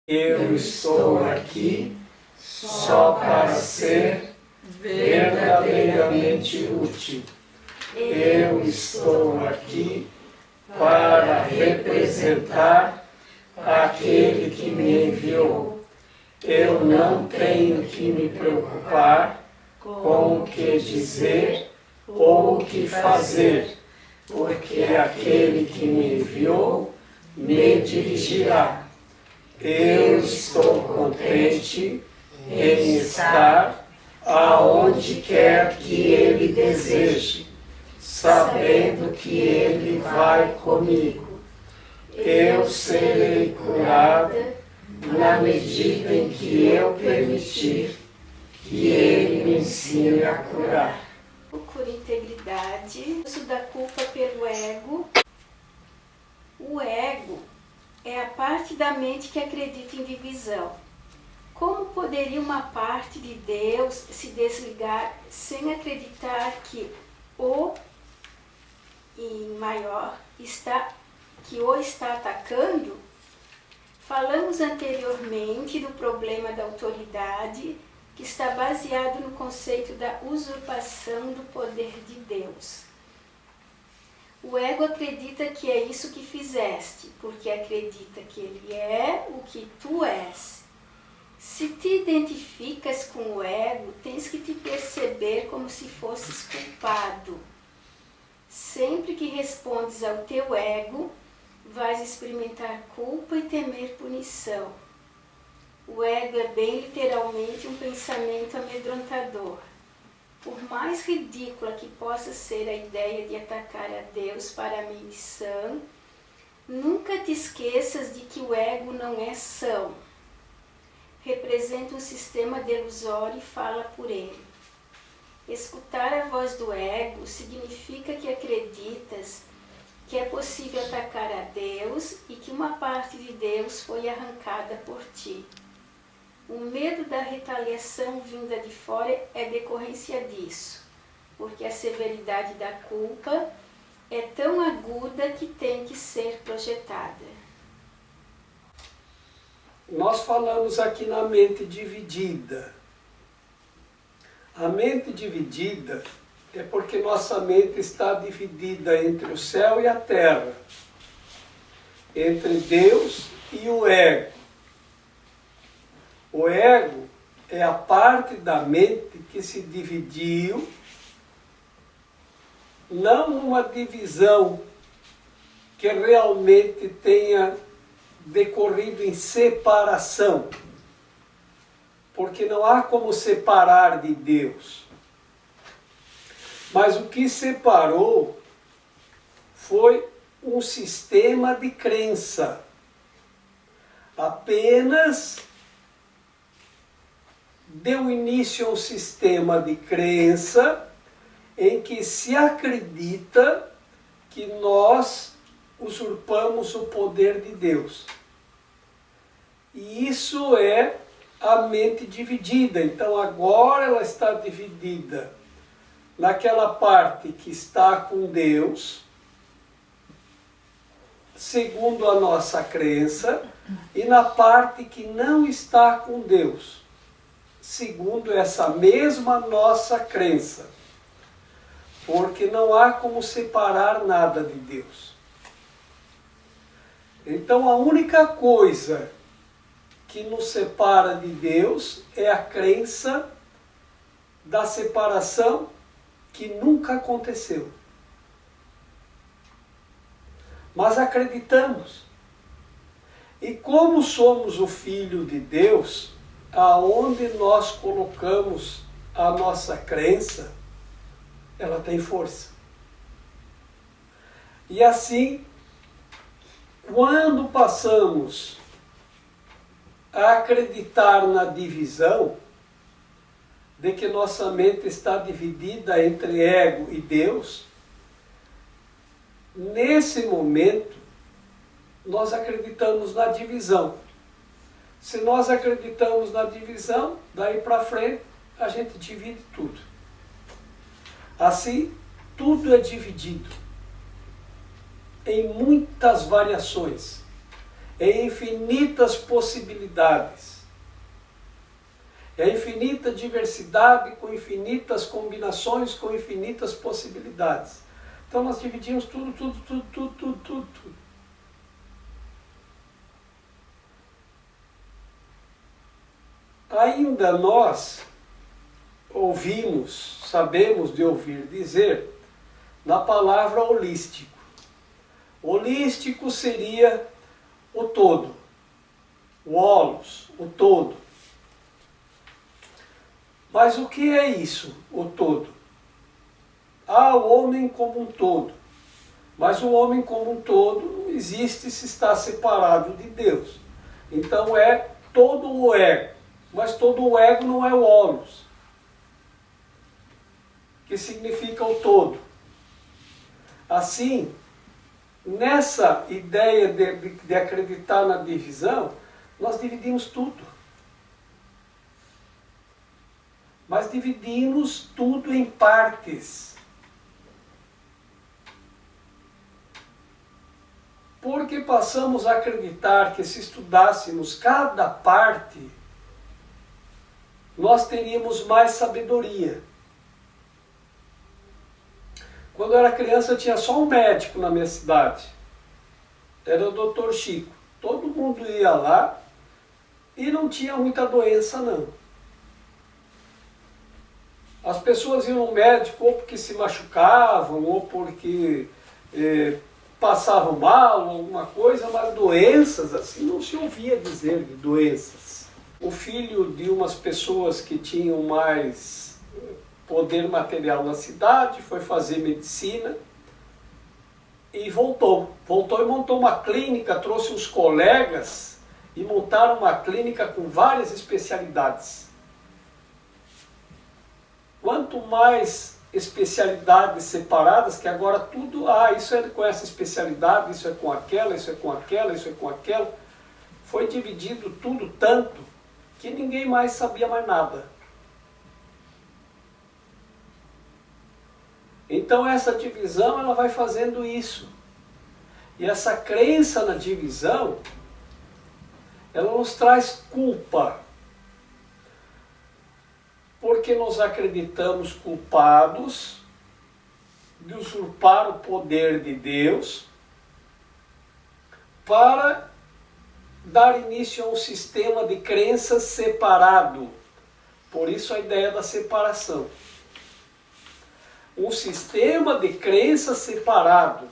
Eu estou aqui só para ser verdadeiramente útil. Eu estou aqui para representar aquele que me enviou. Eu não tenho que me preocupar com o que dizer ou o que fazer, porque aquele que me enviou me dirigirá. Eu estou contente em estar aonde quer que Ele deseje, sabendo que Ele vai comigo. Eu serei curada na medida em que eu permitir que Ele me ensine a curar. Por integridade, uso da culpa pelo ego. O ego é a parte da mente que acredita em divisão. Como poderia uma parte de Deus se desligar sem acreditar que o maior que o está atacando? Falamos anteriormente do problema da autoridade, que está baseado no conceito da usurpação do poder de Deus. O ego acredita que é isso que fizeste, porque acredita que ele é o que tu és. Se te identificas com o ego, tens que te perceber como se fosses culpado. Sempre que respondes ao teu ego, vais experimentar culpa e temer punição. O ego é bem literalmente um pensamento amedrontador. Por mais ridícula que possa ser a ideia de atacar a Deus para a mente sã, nunca te esqueças de que o ego não é são. Representa um sistema delusório e fala por ele. Escutar a voz do ego significa que acreditas que é possível atacar a Deus e que uma parte de Deus foi arrancada por ti. O medo da retaliação vinda de fora é decorrência disso, porque a severidade da culpa é tão aguda que tem que ser projetada. Nós falamos aqui na mente dividida. A mente dividida é porque nossa mente está dividida entre o céu e a terra, entre Deus e o ego. O ego é a parte da mente que se dividiu, não uma divisão que realmente tenha decorrido em separação, porque não há como separar de Deus. Mas o que separou foi um sistema de crença. Apenas deu início a um sistema de crença em que se acredita que nós usurpamos o poder de Deus. E isso é a mente dividida. Então agora ela está dividida naquela parte que está com Deus, segundo a nossa crença, e na parte que não está com Deus, segundo essa mesma nossa crença. Porque não há como separar nada de Deus. Então a única coisa que nos separa de Deus é a crença da separação que nunca aconteceu. Mas acreditamos. E como somos o Filho de Deus, aonde nós colocamos a nossa crença, ela tem força. E assim, quando passamos a acreditar na divisão, de que nossa mente está dividida entre ego e Deus, nesse momento, nós acreditamos na divisão. Se nós acreditamos na divisão, daí para frente a gente divide tudo. Assim, tudo é dividido em muitas variações, em infinitas possibilidades. É infinita diversidade com infinitas combinações, com infinitas possibilidades. Então nós dividimos tudo. Ainda nós ouvimos, sabemos de ouvir dizer, na palavra holístico. Holístico seria o todo, o holos, o todo. Mas o que é isso, o todo? O homem como um todo. Mas o homem como um todo não existe se está separado de Deus. Então é todo o ego. Mas todo o ego não é o holos, que significa o todo. Assim, nessa ideia de acreditar na divisão, nós dividimos tudo. Mas dividimos tudo em partes. Porque passamos a acreditar que se estudássemos cada parte, nós teríamos mais sabedoria. Quando eu era criança, eu tinha só um médico na minha cidade. Era o Dr. Chico. Todo mundo ia lá e não tinha muita doença, não. As pessoas iam no médico ou porque se machucavam, ou porque passavam mal, alguma coisa, mas doenças assim não se ouvia dizer de doenças. O filho de umas pessoas que tinham mais poder material na cidade foi fazer medicina e voltou. Voltou e montou uma clínica, trouxe uns colegas e montaram uma clínica com várias especialidades. Quanto mais especialidades separadas, que agora tudo, isso é com essa especialidade, isso é com aquela, isso é com aquela, isso é com aquela, foi dividido tudo tanto que ninguém mais sabia mais nada. Então essa divisão, ela vai fazendo isso. E essa crença na divisão, ela nos traz culpa. Porque nós acreditamos culpados de usurpar o poder de Deus para dar início a um sistema de crenças separado. Por isso a ideia da separação. Um sistema de crenças separado,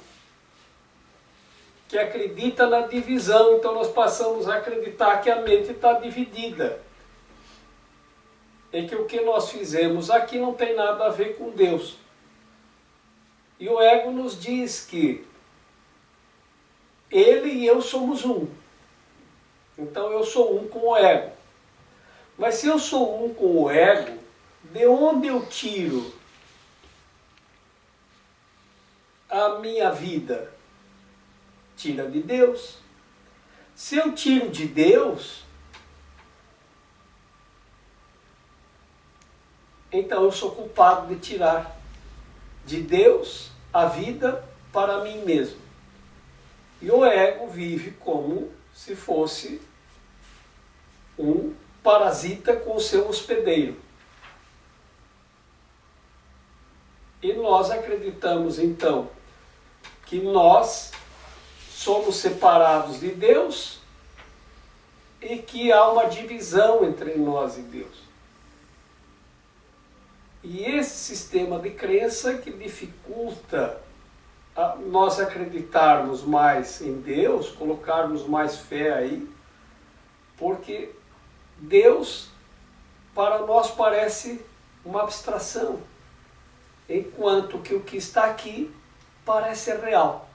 que acredita na divisão. Então nós passamos a acreditar que a mente está dividida. E que o que nós fizemos aqui não tem nada a ver com Deus. E o ego nos diz que ele e eu somos um. Então eu sou um com o ego. Mas se eu sou um com o ego, de onde eu tiro a minha vida? Tira de Deus. Se eu tiro de Deus, então eu sou culpado de tirar de Deus a vida para mim mesmo. E o ego vive como se fosse um parasita com o seu hospedeiro. E nós acreditamos então que nós somos separados de Deus e que há uma divisão entre nós e Deus. E esse sistema de crença que dificulta nós acreditarmos mais em Deus, colocarmos mais fé aí, porque Deus para nós parece uma abstração, enquanto que o que está aqui parece real.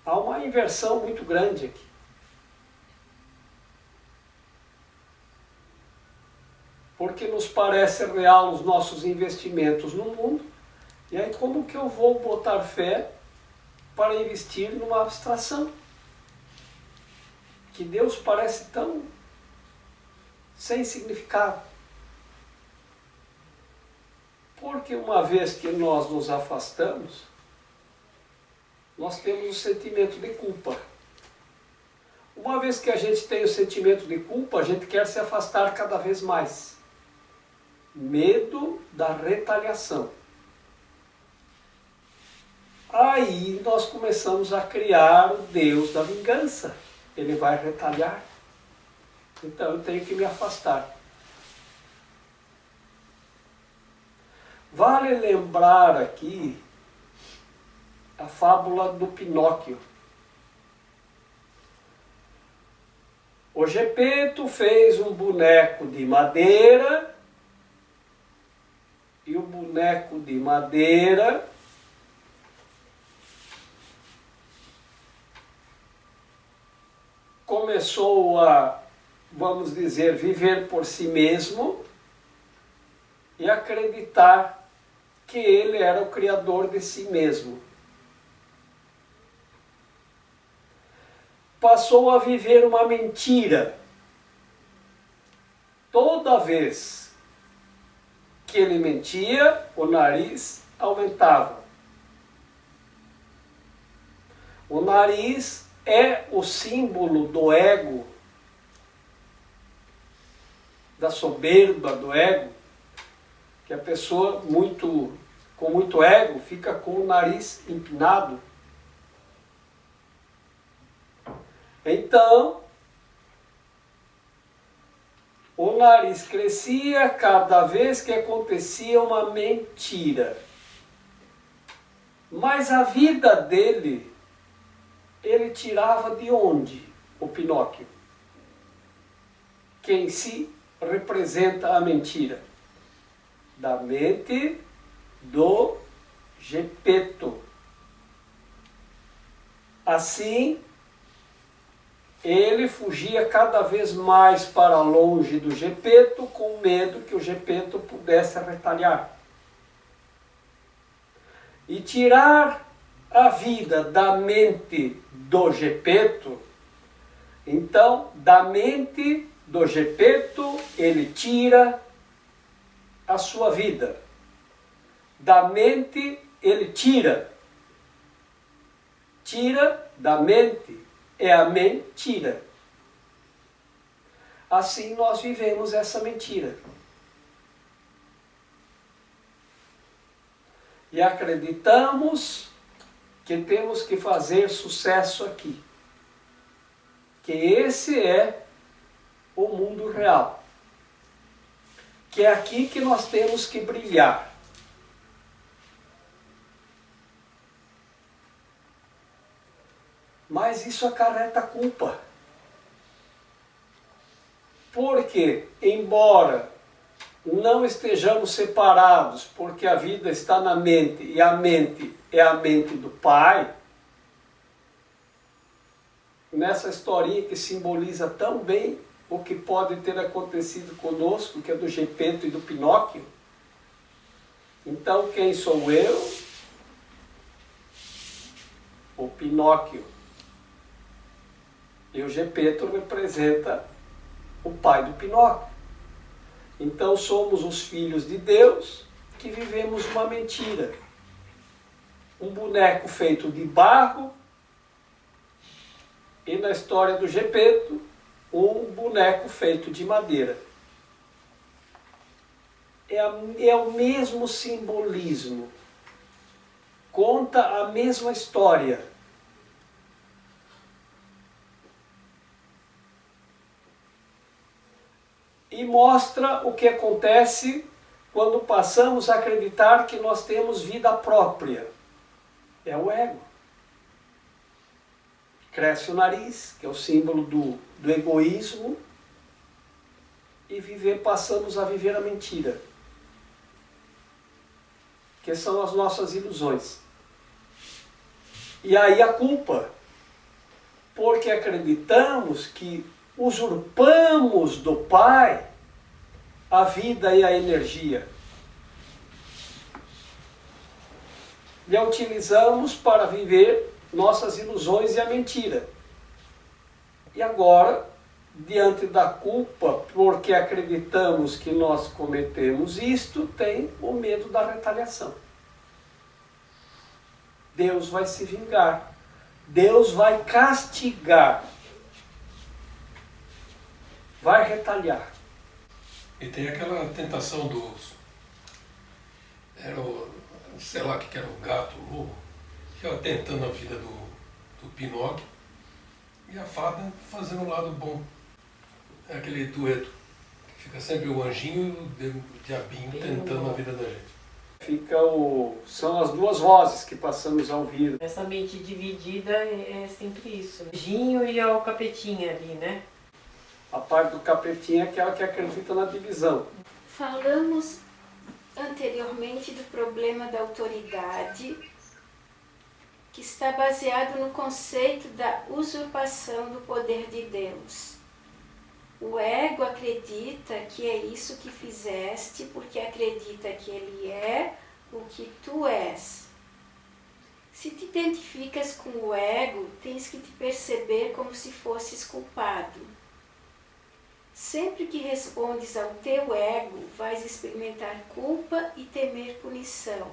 Há uma inversão muito grande aqui. Porque nos parece real os nossos investimentos no mundo, e aí como que eu vou botar fé para investir numa abstração? que Deus parece tão sem significado. Porque uma vez que nós nos afastamos, nós temos o sentimento de culpa. Uma vez que a gente tem o sentimento de culpa, a gente quer se afastar cada vez mais. Medo da retaliação. Aí nós começamos a criar o Deus da vingança. Ele vai retaliar. Então eu tenho que me afastar. Vale lembrar aqui a fábula do Pinóquio. O Gepeto fez um boneco de madeira e o boneco de madeira começou a, vamos dizer, viver por si mesmo e acreditar que ele era o criador de si mesmo. Passou a viver uma mentira. Toda vez que ele mentia, o nariz aumentava. O nariz é o símbolo do ego, da soberba do ego, que a pessoa com muito ego fica com o nariz empinado. Então, o nariz crescia cada vez que acontecia uma mentira. Mas a vida dele, ele tirava de onde? O Pinóquio, que em si representa a mentira. Da mente do Gepeto. Assim, ele fugia cada vez mais para longe do Gepeto, com medo que o Gepeto pudesse retaliar. E tirar a vida da mente do Gepeto, então, da mente do Gepeto, ele tira a sua vida. Da mente, ele tira. Tira da mente é a mentira. Assim nós vivemos essa mentira. E acreditamos que temos que fazer sucesso aqui. Que esse é o mundo real. Que é aqui que nós temos que brilhar. Mas isso acarreta culpa. Porque, embora não estejamos separados, porque a vida está na mente, e a mente é a mente do Pai, nessa historinha que simboliza tão bem o que pode ter acontecido conosco, que é do Gepeto e do Pinóquio. Então, quem sou eu? O Pinóquio. E o Gepeto representa o pai do Pinóquio. Então somos os filhos de Deus que vivemos uma mentira. Um boneco feito de barro e na história do Gepeto, um boneco feito de madeira. É o mesmo simbolismo. Conta a mesma história. E mostra o que acontece quando passamos a acreditar que nós temos vida própria. É o ego. Cresce o nariz, que é o símbolo do egoísmo, e passamos a viver a mentira, que são as nossas ilusões. E aí a culpa, porque acreditamos que usurpamos do Pai a vida e a energia. E a utilizamos para viver nossas ilusões e a mentira. E agora, diante da culpa, porque acreditamos que nós cometemos isto, tem o medo da retaliação. Deus vai se vingar. Deus vai castigar. Vai retaliar. E tem aquela tentação dos... sei lá o que era, o gato, o lobo, que ela tentando a vida do Pinóquio e a fada fazendo o lado bom. É aquele dueto, que fica sempre o anjinho e o diabinho tentando a vida da gente. São as duas vozes que passamos a ouvir. Essa mente dividida é sempre isso. O anjinho e o capetinha ali, né? A parte do capetinha é aquela que acredita na divisão. Falamos anteriormente do problema da autoridade, que está baseado no conceito da usurpação do poder de Deus. O ego acredita que é isso que fizeste, porque acredita que ele é o que tu és. Se te identificas com o ego, tens que te perceber como se fosses culpado. Sempre que respondes ao teu ego, vais experimentar culpa e temer punição.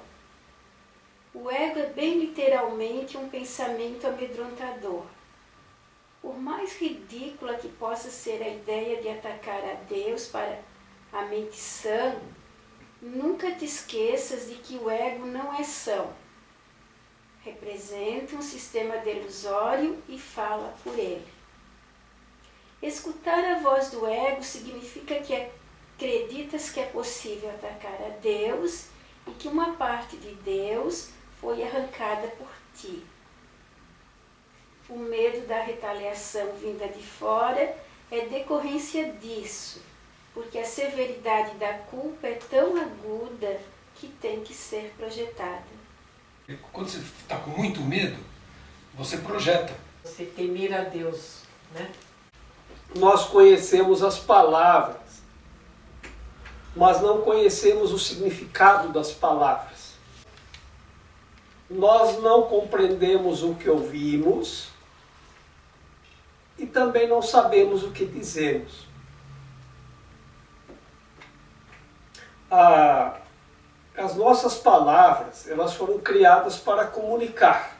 O ego é bem literalmente um pensamento amedrontador. Por mais ridícula que possa ser a ideia de atacar a Deus para a mente sã, nunca te esqueças de que o ego não é são. Representa um sistema delusório e fala por ele. Escutar a voz do ego significa que acreditas que é possível atacar a Deus e que uma parte de Deus foi arrancada por ti. O medo da retaliação vinda de fora é decorrência disso, porque a severidade da culpa é tão aguda que tem que ser projetada. Quando você está com muito medo, você projeta. Você temer a Deus, né? Nós conhecemos as palavras, mas não conhecemos o significado das palavras. Nós não compreendemos o que ouvimos e também não sabemos o que dizemos. As nossas palavras, elas foram criadas para comunicar.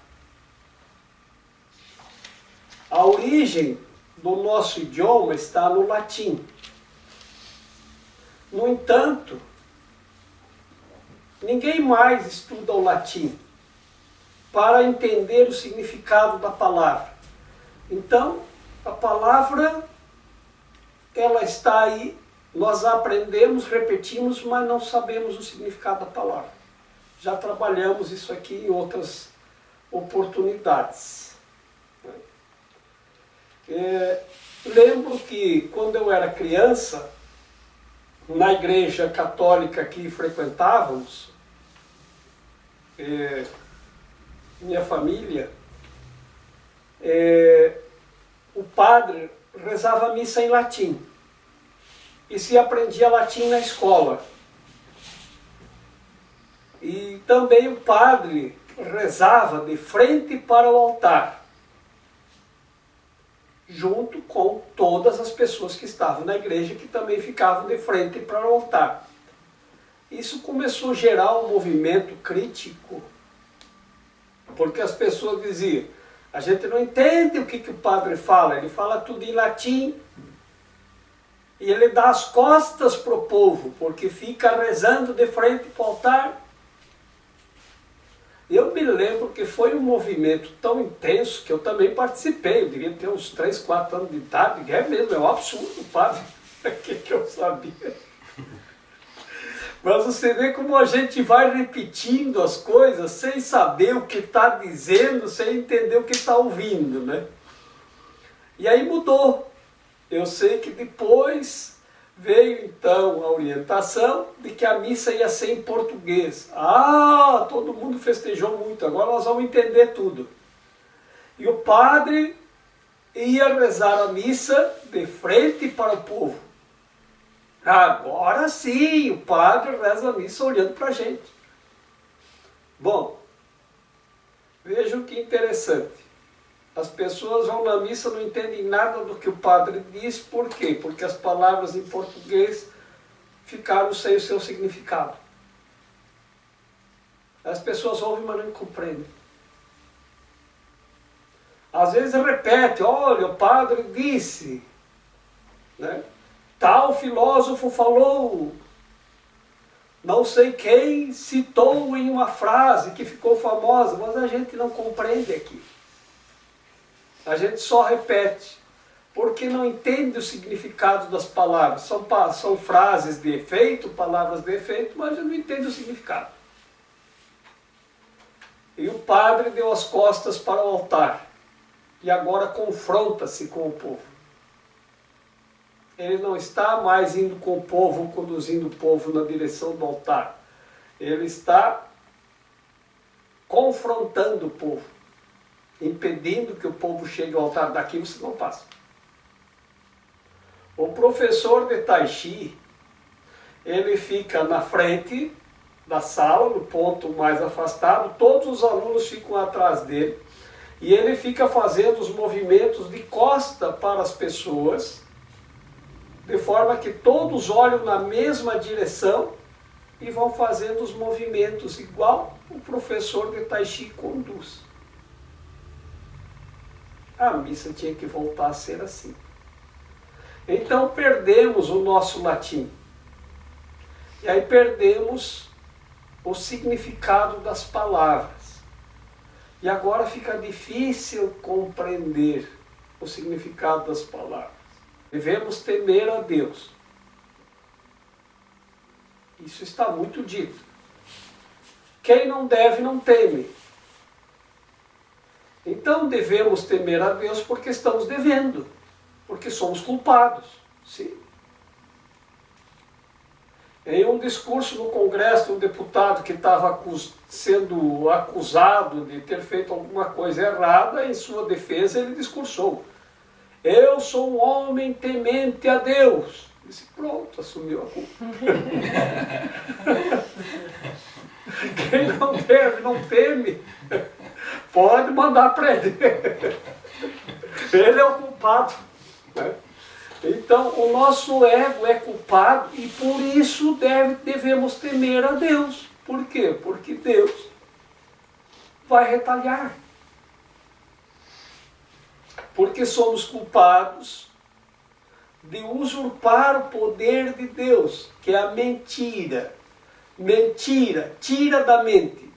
A origem do nosso idioma está no latim. No entanto, ninguém mais estuda o latim para entender o significado da palavra. Então, a palavra, ela está aí, nós aprendemos, repetimos, mas não sabemos o significado da palavra. Já trabalhamos isso aqui em outras oportunidades. Lembro que quando eu era criança, na igreja católica que frequentávamos, minha família, o padre rezava a missa em latim e se aprendia latim na escola. E também o padre rezava de frente para o altar, junto com todas as pessoas que estavam na igreja, que também ficavam de frente para o altar. Isso começou a gerar um movimento crítico, porque as pessoas diziam, a gente não entende o que o padre fala, ele fala tudo em latim, e ele dá as costas para o povo, porque fica rezando de frente para o altar. Eu me lembro que foi um movimento tão intenso que eu também participei. Eu devia ter uns 3, 4 anos de idade. É mesmo, é um absurdo, padre. O que eu sabia? Mas você vê como a gente vai repetindo as coisas sem saber o que está dizendo, sem entender o que está ouvindo, né? E aí mudou. Eu sei que depois veio então a orientação de que a missa ia ser em português. Todo mundo festejou muito, agora nós vamos entender tudo. E o padre ia rezar a missa de frente para o povo. Agora sim, o padre reza a missa olhando para a gente. Bom, vejam que interessante. As pessoas vão na missa, não entendem nada do que o padre diz. Por quê? Porque as palavras em português ficaram sem o seu significado. As pessoas ouvem, mas não compreendem. Às vezes repete, olha, o padre disse, né? Tal filósofo falou, não sei quem citou em uma frase que ficou famosa, mas a gente não compreende aqui. A gente só repete, porque não entende o significado das palavras. São frases de efeito, palavras de efeito, mas a gente não entende o significado. E o padre deu as costas para o altar, e agora confronta-se com o povo. Ele não está mais indo com o povo, conduzindo o povo na direção do altar. Ele está confrontando o povo, impedindo que o povo chegue ao altar. Daqui você não passa. O professor de Tai Chi, ele fica na frente da sala, no ponto mais afastado, todos os alunos ficam atrás dele, e ele fica fazendo os movimentos de costa para as pessoas, de forma que todos olham na mesma direção e vão fazendo os movimentos igual o professor de Tai Chi conduz. A missa tinha que voltar a ser assim. Então perdemos o nosso latim. E aí perdemos o significado das palavras. E agora fica difícil compreender o significado das palavras. Devemos temer a Deus. Isso está muito dito. Quem não deve, não teme. Então devemos temer a Deus porque estamos devendo, porque somos culpados. Sim. Em um discurso no Congresso, um deputado que estava sendo acusado de ter feito alguma coisa errada, em sua defesa ele discursou: eu sou um homem temente a Deus. Disse, pronto, assumiu a culpa. Quem não deve, não teme, pode mandar prender. Ele é o culpado, né? Então, o nosso ego é culpado e por isso devemos temer a Deus. Por quê? Porque Deus vai retaliar. Porque somos culpados de usurpar o poder de Deus, que é a mentira. Mentira, tira da mente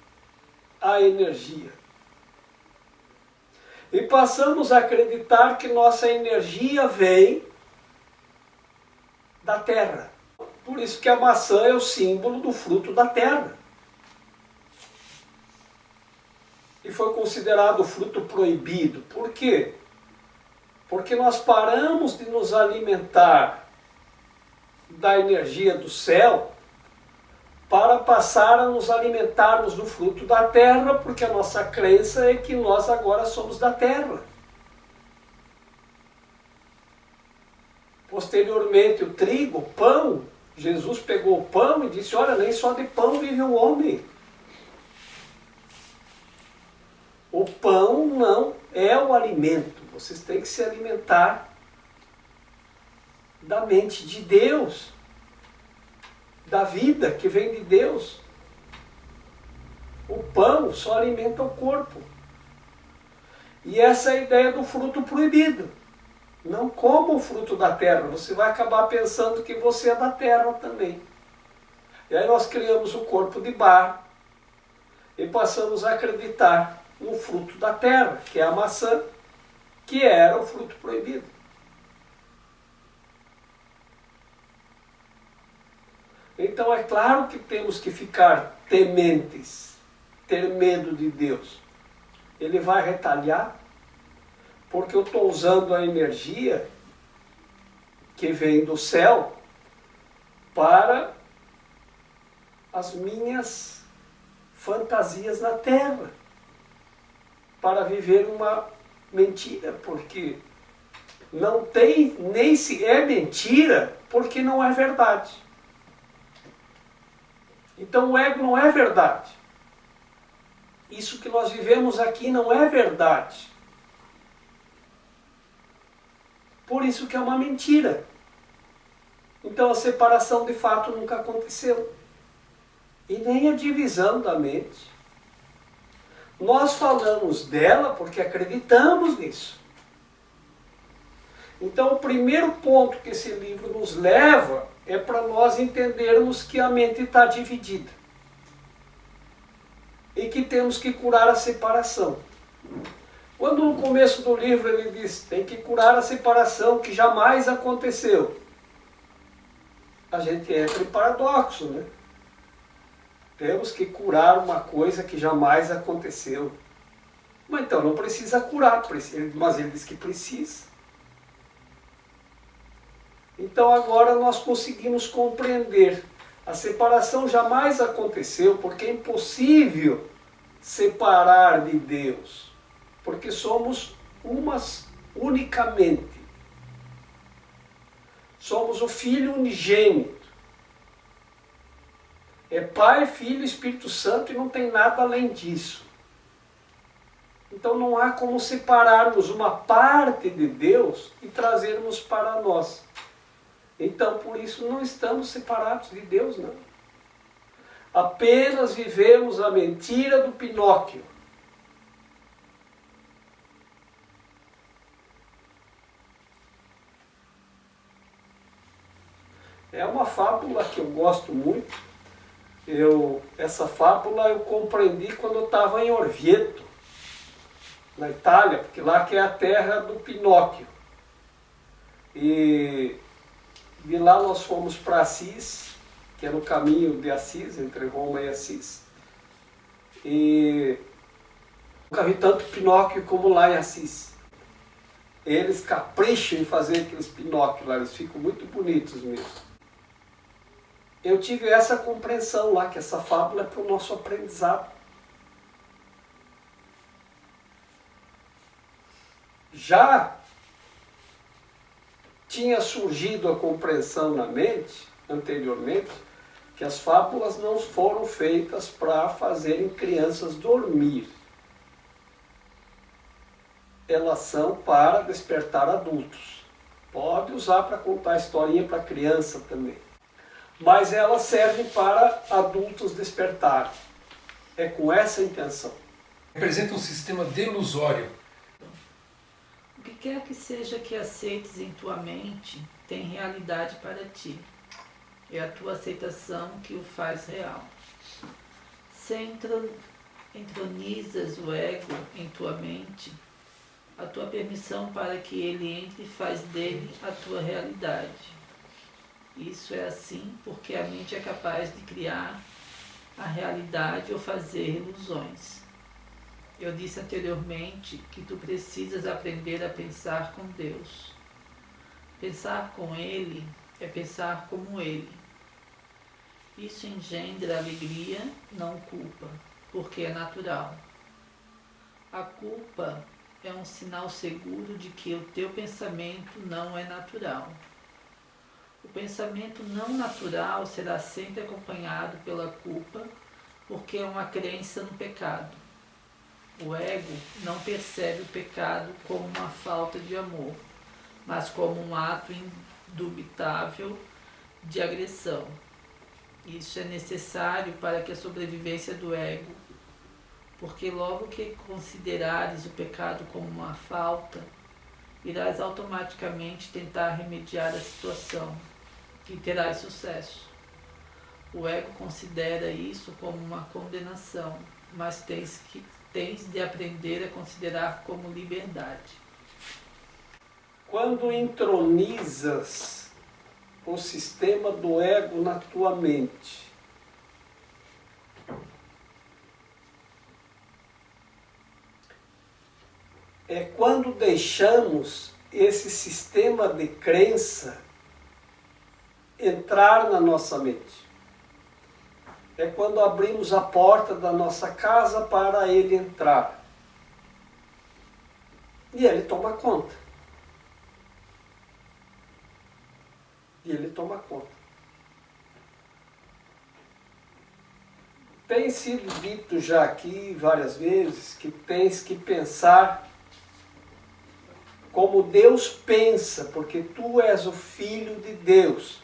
a energia. E passamos a acreditar que nossa energia vem da terra. Por isso que a maçã é o símbolo do fruto da terra. E foi considerado fruto proibido. Por quê? Porque nós paramos de nos alimentar da energia do céu para passar a nos alimentarmos do fruto da terra, porque a nossa crença é que nós agora somos da terra. Posteriormente, o trigo, o pão, Jesus pegou o pão e disse, olha, nem só de pão vive o homem. O pão não é o alimento. Vocês têm que se alimentar da mente de Deus, da vida que vem de Deus. O pão só alimenta o corpo. E essa é a ideia do fruto proibido. Não coma o fruto da terra, você vai acabar pensando que você é da terra também. E aí nós criamos o corpo de barro e passamos a acreditar no fruto da terra, que é a maçã, que era o fruto proibido. Então é claro que temos que ficar tementes, ter medo de Deus. Ele vai retaliar, porque eu estou usando a energia que vem do céu para as minhas fantasias na terra, para viver uma mentira, porque não tem, nem se é mentira, porque não é verdade. Então o ego não é verdade. Isso que nós vivemos aqui não é verdade. Por isso que é uma mentira. Então a separação de fato nunca aconteceu. E nem a divisão da mente. Nós falamos dela porque acreditamos nisso. Então o primeiro ponto que esse livro nos leva é para nós entendermos que a mente está dividida. E que temos que curar a separação. Quando no começo do livro ele diz, tem que curar a separação que jamais aconteceu. A gente entra em paradoxo, né? Temos que curar uma coisa que jamais aconteceu. Mas então não precisa curar, mas ele diz que precisa. Então agora nós conseguimos compreender. A separação jamais aconteceu porque é impossível separar de Deus. Porque somos umas unicamente. Somos o Filho unigênito. É Pai, Filho e Espírito Santo e não tem nada além disso. Então não há como separarmos uma parte de Deus e trazermos para nós. Então por isso não estamos separados de Deus, não. Apenas vivemos a mentira do Pinóquio. É uma fábula que eu gosto muito. Essa fábula eu compreendi quando eu estava em Orvieto, na Itália, porque lá que é a terra do Pinóquio. E de lá nós fomos para Assis, que é no caminho de Assis, entre Roma e Assis. E nunca vi tanto Pinóquio como lá em Assis. Eles capricham em fazer aqueles Pinóquios lá, eles ficam muito bonitos mesmo. Eu tive essa compreensão lá, que essa fábula é para o nosso aprendizado. Já tinha surgido a compreensão na mente, anteriormente, que as fábulas não foram feitas para fazerem crianças dormir. Elas são para despertar adultos. Pode usar para contar historinha para criança também. Mas elas servem para adultos despertarem. É com essa intenção. Representa um sistema delusório. O que quer que seja que aceites em tua mente tem realidade para ti. É a tua aceitação que o faz real. Se entronizas o ego em tua mente, a tua permissão para que ele entre faz dele a tua realidade. Isso é assim porque a mente é capaz de criar a realidade ou fazer ilusões. Eu disse anteriormente que tu precisas aprender a pensar com Deus. Pensar com Ele é pensar como Ele. Isso engendra alegria, não culpa, porque é natural. A culpa é um sinal seguro de que o teu pensamento não é natural. O pensamento não natural será sempre acompanhado pela culpa, porque é uma crença no pecado. O ego não percebe o pecado como uma falta de amor, mas como um ato indubitável de agressão. Isso é necessário para que a sobrevivência do ego, porque logo que considerares o pecado como uma falta, irás automaticamente tentar remediar a situação e terás sucesso. O ego considera isso como uma condenação, mas tens de aprender a considerar como liberdade. Quando entronizas o sistema do ego na tua mente, é quando deixamos esse sistema de crença entrar na nossa mente. É quando abrimos a porta da nossa casa para ele entrar. E ele toma conta. E ele toma conta. Tem sido dito já aqui várias vezes que tens que pensar como Deus pensa, porque tu és o Filho de Deus.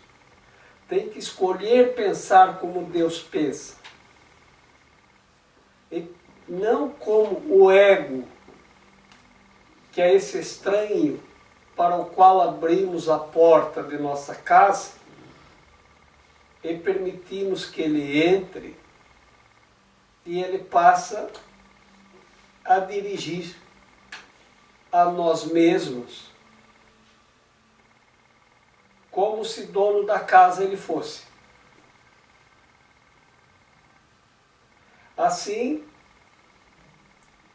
Tem que escolher pensar como Deus pensa. E não como o ego, que é esse estranho para o qual abrimos a porta de nossa casa e permitimos que ele entre e ele passa a dirigir a nós mesmos como se dono da casa ele fosse. Assim,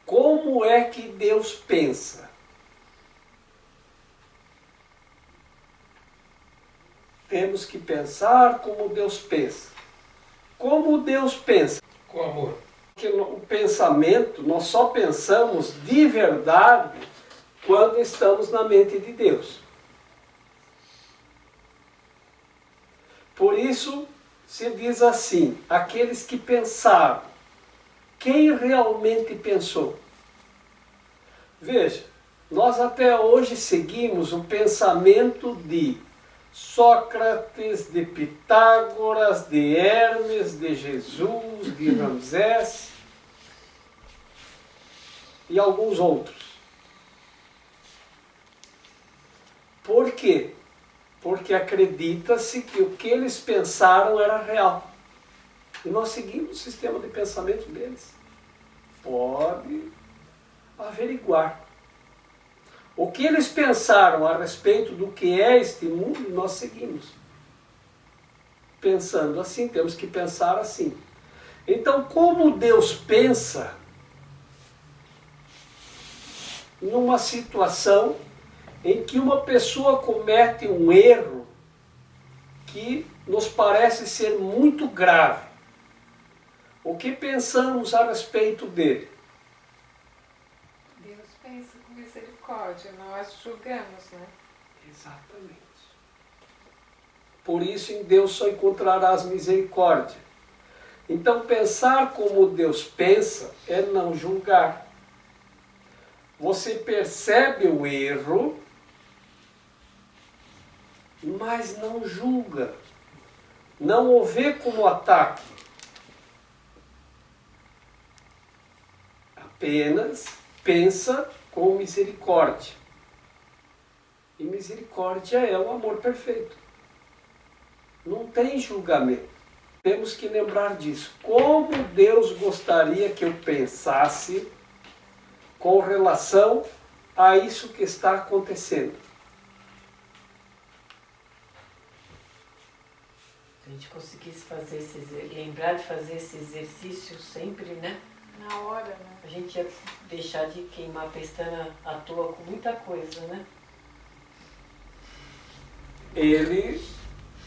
como é que Deus pensa? Temos que pensar como Deus pensa. Como Deus pensa? Com amor. Porque o pensamento, nós só pensamos de verdade quando estamos na mente de Deus. Por isso se diz assim, aqueles que pensaram. Quem realmente pensou? Veja, nós até hoje seguimos o pensamento de Sócrates, de Pitágoras, de Hermes, de Jesus, de Ramsés e alguns outros. Por quê? Porque acredita-se que o que eles pensaram era real. E nós seguimos o sistema de pensamento deles. Pode averiguar. O que eles pensaram a respeito do que é este mundo, nós seguimos. Pensando assim, temos que pensar assim. Então, como Deus pensa numa situação em que uma pessoa comete um erro que nos parece ser muito grave? O que pensamos a respeito dele? Deus pensa com misericórdia, nós julgamos, né? Exatamente. Por isso em Deus só encontrarás misericórdia. Então pensar como Deus pensa é não julgar. Você percebe o erro, mas não julga. Não o vê como ataque. Apenas pensa com misericórdia. E misericórdia é o amor perfeito. Não tem julgamento. Temos que lembrar disso. Como Deus gostaria que eu pensasse com relação a isso que está acontecendo. Se a gente conseguisse lembrar de fazer esse exercício sempre, né? Na hora, né? A gente ia deixar de queimar a pestana à toa com muita coisa, né? Ele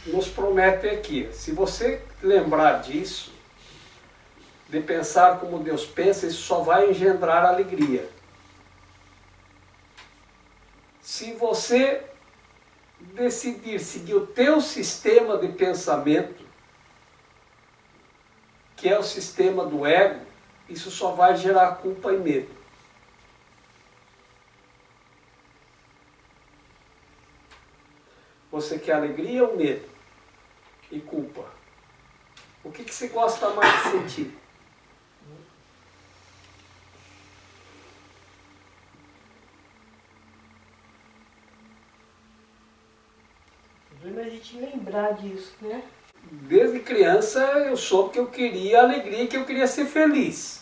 nos promete aqui, se você lembrar disso, de pensar como Deus pensa, isso só vai engendrar alegria. Se você decidir seguir o teu sistema de pensamento, que é o sistema do ego, isso só vai gerar culpa e medo. Você quer alegria ou medo? E culpa? O que você gosta mais de sentir? O problema é a gente lembrar disso, né? Desde criança eu soube que eu queria alegria, que eu queria ser feliz.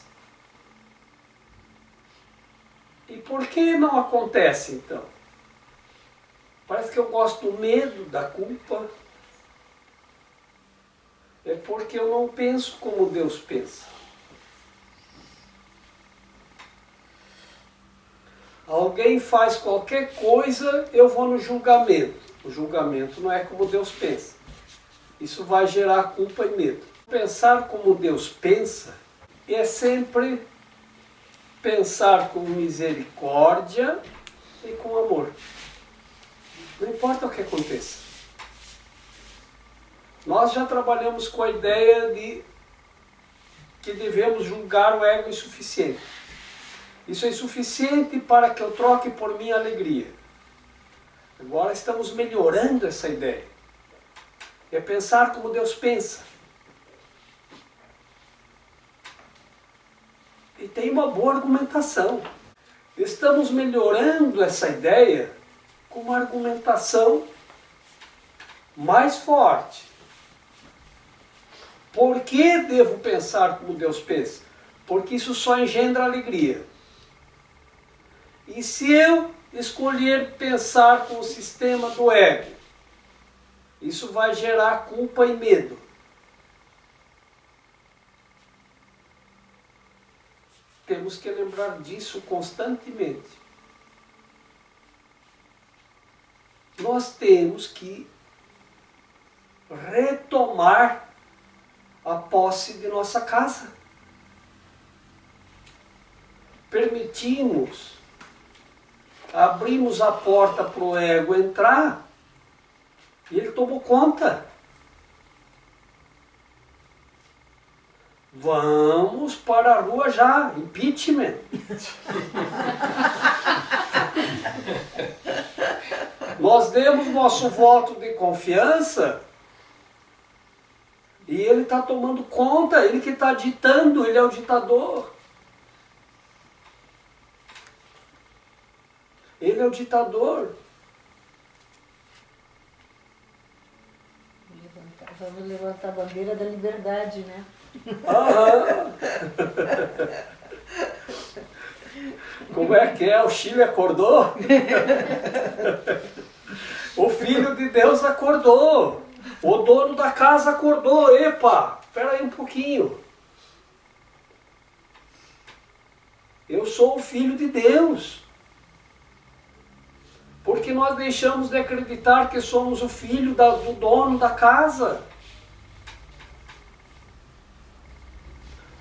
E por que não acontece então? Parece que eu gosto do medo, da culpa. É porque eu não penso como Deus pensa. Alguém faz qualquer coisa, eu vou no julgamento. O julgamento não é como Deus pensa. Isso vai gerar culpa e medo. Pensar como Deus pensa é sempre pensar com misericórdia e com amor. Não importa o que aconteça. Nós já trabalhamos com a ideia de que devemos julgar o ego insuficiente. Isso é insuficiente para que eu troque por minha alegria. Agora estamos melhorando essa ideia. É pensar como Deus pensa. E tem uma boa argumentação. Estamos melhorando essa ideia com uma argumentação mais forte. Por que devo pensar como Deus pensa? Porque isso só engendra alegria. E se eu escolher pensar com o sistema do ego, isso vai gerar culpa e medo. Temos que lembrar disso constantemente. Nós temos que retomar a posse de nossa casa. Permitimos, abrimos a porta para o ego entrar e ele tomou conta. Vamos para a rua já, impeachment. Nós demos nosso voto de confiança e ele está tomando conta, ele que está ditando, ele é o ditador. Ele é o ditador. Vamos levantar a bandeira da liberdade, né? Aham. Como é que é? O Chile acordou? O Filho de Deus acordou. O dono da casa acordou. Epa, espera aí um pouquinho. Eu sou o Filho de Deus. Porque nós deixamos de acreditar que somos o filho do dono da casa.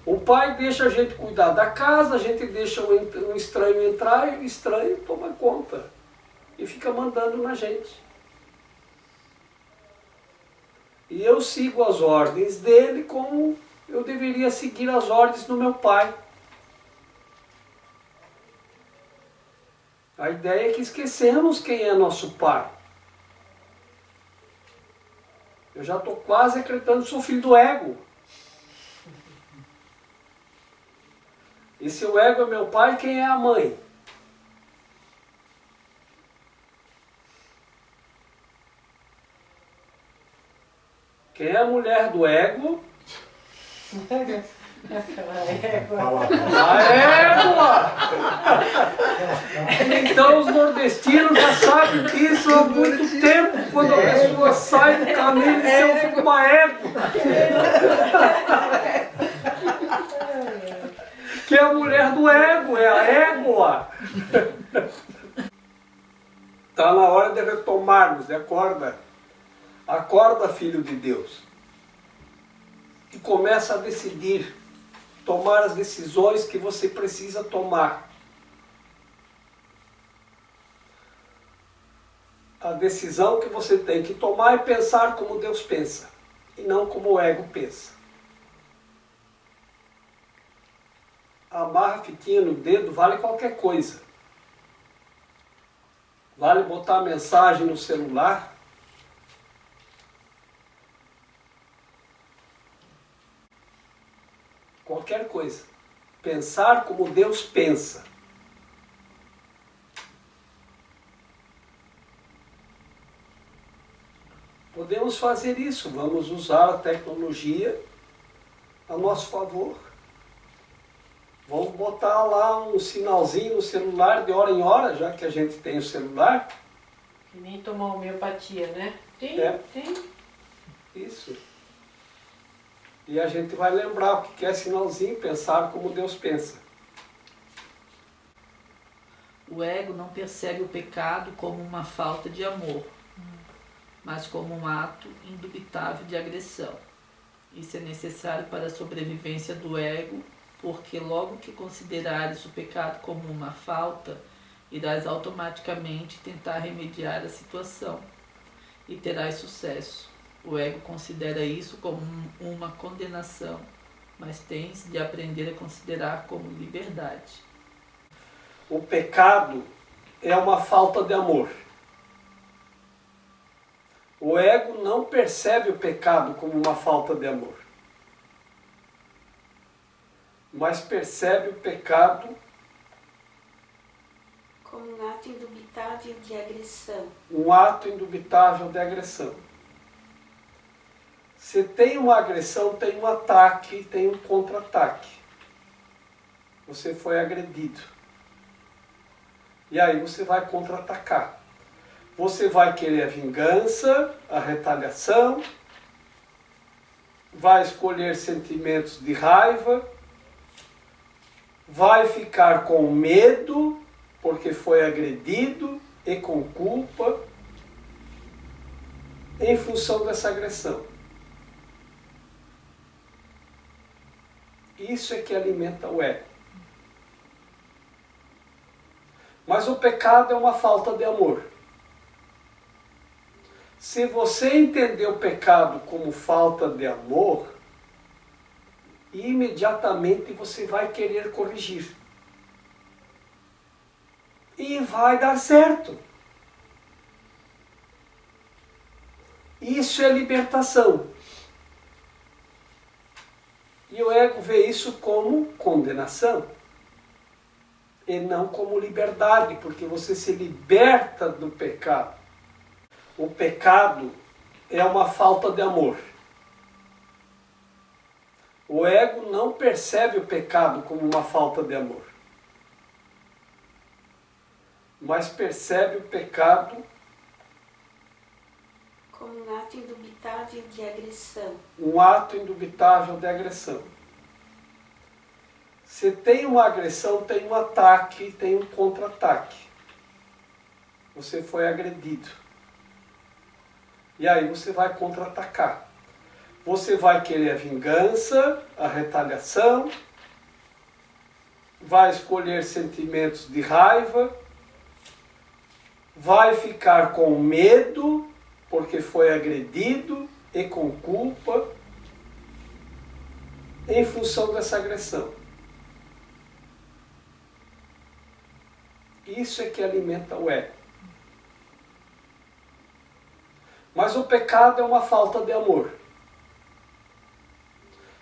O pai deixa a gente cuidar da casa, a gente deixa um estranho entrar e o estranho toma conta. E fica mandando na gente. E eu sigo as ordens dele como eu deveria seguir as ordens do meu pai. A ideia é que esquecemos quem é nosso pai. Eu já estou quase acreditando que sou filho do ego. E se o ego é meu pai, quem é a mãe? Quem é a mulher do ego? A égua! Então os nordestinos já sabem disso há muito tempo, quando a pessoa sai do caminho e eu fico uma égua. Que é a mulher do ego, é a égua. Está na hora de retomarmos, acorda. Acorda, filho de Deus. E começa a decidir, tomar as decisões que você precisa tomar. A decisão que você tem que tomar é pensar como Deus pensa, e não como o ego pensa. Amarra a fitinha no dedo, vale qualquer coisa. Vale botar a mensagem no celular. Qualquer coisa. Pensar como Deus pensa. Podemos fazer isso. Vamos usar a tecnologia a nosso favor. Vamos botar lá um sinalzinho no celular de hora em hora, já que a gente tem o celular. Que nem tomar homeopatia, né? Tem, É. tem. Isso. E a gente vai lembrar o que é sinalzinho, pensar como Deus pensa. O ego não percebe o pecado como uma falta de amor, mas como um ato indubitável de agressão. Isso é necessário para a sobrevivência do ego, porque logo que considerares o pecado como uma falta, irás automaticamente tentar remediar a situação e terás sucesso. O ego considera isso como uma condenação, mas tens de aprender a considerar como liberdade. O pecado é uma falta de amor. O ego não percebe o pecado como uma falta de amor, mas percebe o pecado como um ato indubitável de agressão. um ato indubitável de agressão. Se tem uma agressão, tem um ataque, tem um contra-ataque. Você foi agredido. E aí você vai contra-atacar. Você vai querer a vingança, a retaliação, vai escolher sentimentos de raiva, vai ficar com medo, porque foi agredido e com culpa, em função dessa agressão. Isso é que alimenta o ego. Mas o pecado é uma falta de amor. Se você entender o pecado como falta de amor, imediatamente você vai querer corrigir. E vai dar certo. Isso é libertação. E o ego vê isso como condenação. E não como liberdade, porque você se liberta do pecado. O pecado é uma falta de amor. O ego não percebe o pecado como uma falta de amor, mas percebe o pecado como um ato indubitável de agressão. um ato indubitável de agressão. Se tem uma agressão, tem um ataque, tem um contra-ataque. Você foi agredido. E aí você vai contra-atacar. Você vai querer a vingança, a retaliação, vai escolher sentimentos de raiva, vai ficar com medo, porque foi agredido e com culpa, em função dessa agressão. Isso é que alimenta o ego. Mas o pecado é uma falta de amor.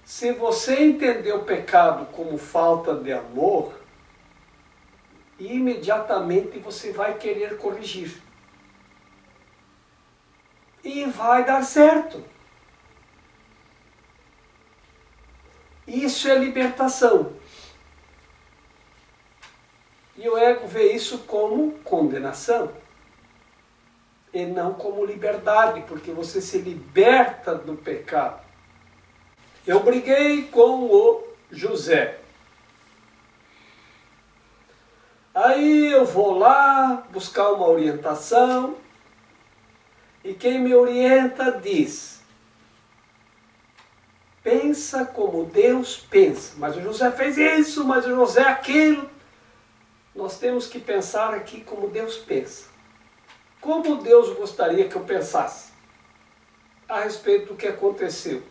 Se você entender o pecado como falta de amor, imediatamente você vai querer corrigir. E vai dar certo. Isso é libertação. E o ego vê isso como condenação. E não como liberdade, porque você se liberta do pecado. Eu briguei com o José. Aí eu vou lá buscar uma orientação e quem me orienta diz: pensa como Deus pensa. Mas o José fez isso, mas o José aquilo. Nós temos que pensar aqui como Deus pensa. Como Deus gostaria que eu pensasse a respeito do que aconteceu?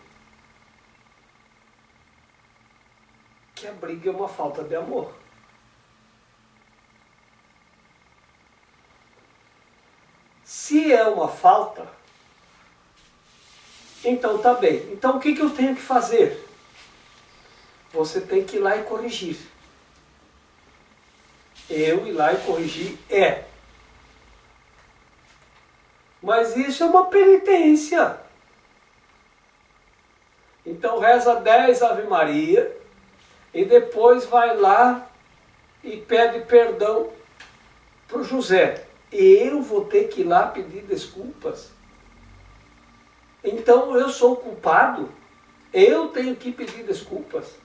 Que a briga é uma falta de amor. Se é uma falta, então tá bem. Então o que eu tenho que fazer? Você tem que ir lá e corrigir. Eu ir lá e corrigir é. Mas isso é uma penitência. Então reza 10 Ave Maria e depois vai lá e pede perdão para o José. Eu vou ter que ir lá pedir desculpas? Então eu sou culpado? Eu tenho que pedir desculpas?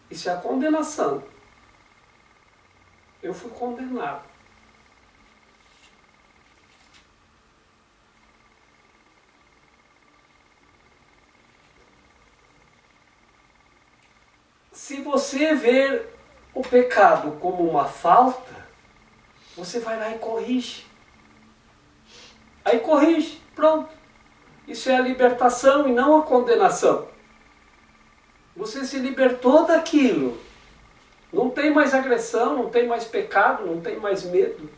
Isso é a condenação. Eu fui condenado. Se você ver o pecado como uma falta, você vai lá e corrige. Aí corrige, pronto. Isso é a libertação e não a condenação. Você se libertou daquilo. Não tem mais agressão, não tem mais pecado, não tem mais medo.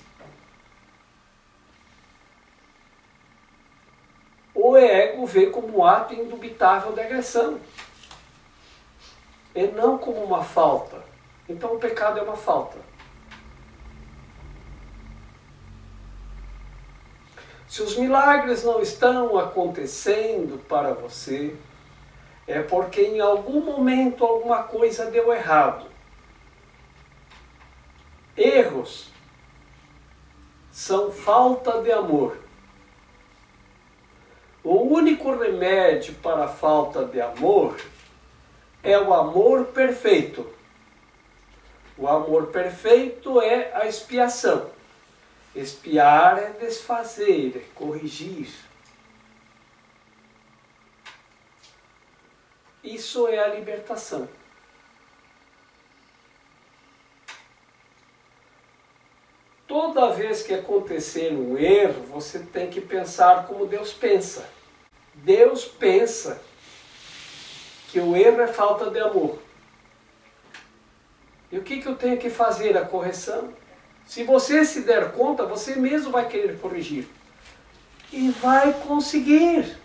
o ego vê como um ato indubitável de agressão, e não como uma falta. Então o pecado é uma falta. Se os milagres não estão acontecendo para você, é porque em algum momento alguma coisa deu errado. Erros são falta de amor. O único remédio para a falta de amor é o amor perfeito. O amor perfeito é a expiação. Expiar é desfazer, é corrigir. Isso é a libertação. Toda vez que acontecer um erro, você tem que pensar como Deus pensa. Deus pensa que o erro é falta de amor. E o que eu tenho que fazer? A correção. Se você se der conta, você mesmo vai querer corrigir. E vai conseguir.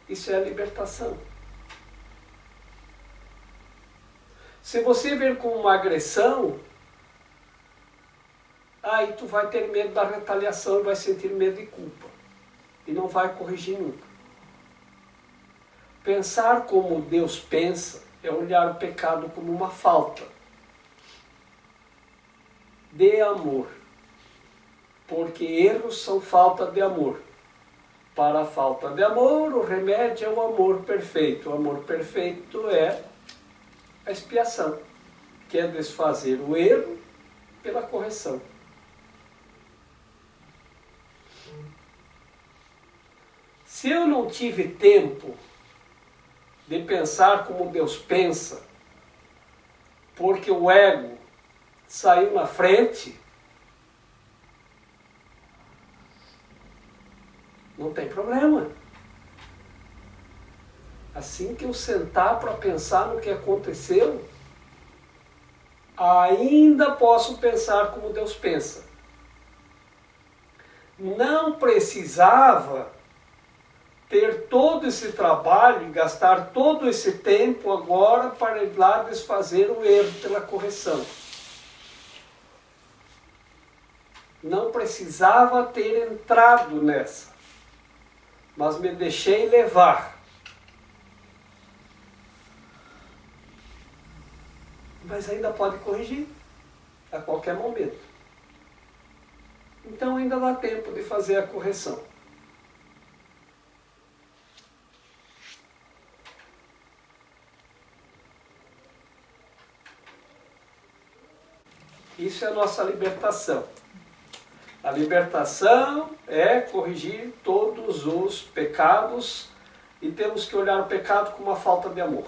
Isso é a libertação. Se você ver como uma agressão, aí tu vai ter medo da retaliação e vai sentir medo e culpa. E não vai corrigir nunca. Pensar como Deus pensa é olhar o pecado como uma falta de amor. Porque erros são falta de amor. Para a falta de amor, o remédio é o amor perfeito. O amor perfeito é a expiação, que é desfazer o erro pela correção. Se eu não tive tempo de pensar como Deus pensa, porque o ego saiu na frente, não tem problema. Assim que eu sentar para pensar no que aconteceu, ainda posso pensar como Deus pensa. Não precisava ter todo esse trabalho e gastar todo esse tempo agora para ir lá desfazer o erro pela correção. Não precisava ter entrado nessa, mas me deixei levar. Mas ainda pode corrigir a qualquer momento. Então ainda dá tempo de fazer a correção. Isso é a nossa libertação. A libertação é corrigir todos os pecados e temos que olhar o pecado como uma falta de amor.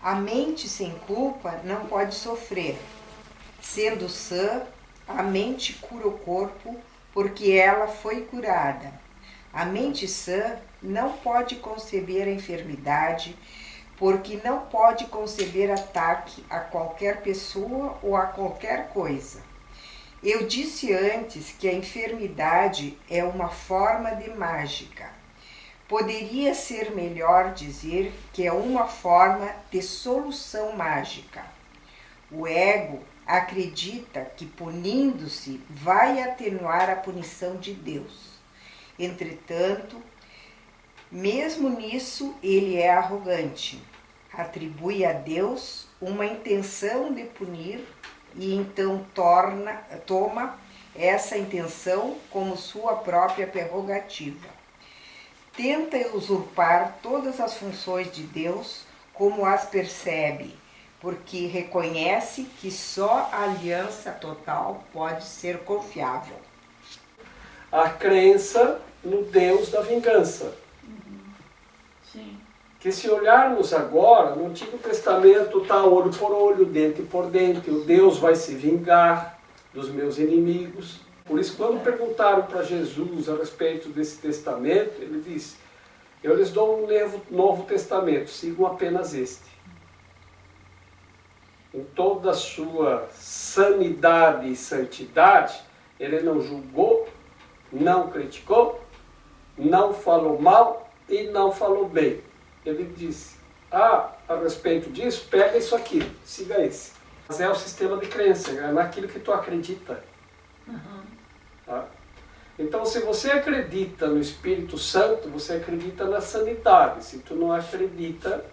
A mente sem culpa não pode sofrer. Sendo sã, a mente cura o corpo porque ela foi curada. A mente sã não pode conceber a enfermidade porque não pode conceber ataque a qualquer pessoa ou a qualquer coisa. Eu disse antes que a enfermidade é uma forma de mágica. Poderia ser melhor dizer que é uma forma de solução mágica. O ego acredita que punindo-se vai atenuar a punição de Deus. Entretanto, mesmo nisso ele é arrogante. Atribui a Deus uma intenção de punir e então toma essa intenção como sua própria prerrogativa. Tenta usurpar todas as funções de Deus como as percebe, porque reconhece que só a aliança total pode ser confiável. A crença no Deus da vingança. Sim. Que se olharmos agora, no Antigo Testamento está olho por olho, dente por dente, o Deus vai se vingar dos meus inimigos. Por isso, quando perguntaram para Jesus a respeito desse testamento, ele disse, eu lhes dou um novo testamento, sigam apenas este. em toda a sua sanidade e santidade, ele não julgou, não criticou, não falou mal e não falou bem. Ele disse, a respeito disso, pega isso aqui, siga esse. Mas é o sistema de crença, é naquilo que tu acredita. Tá? Então, se você acredita no Espírito Santo, você acredita na sanidade. Se tu não acredita,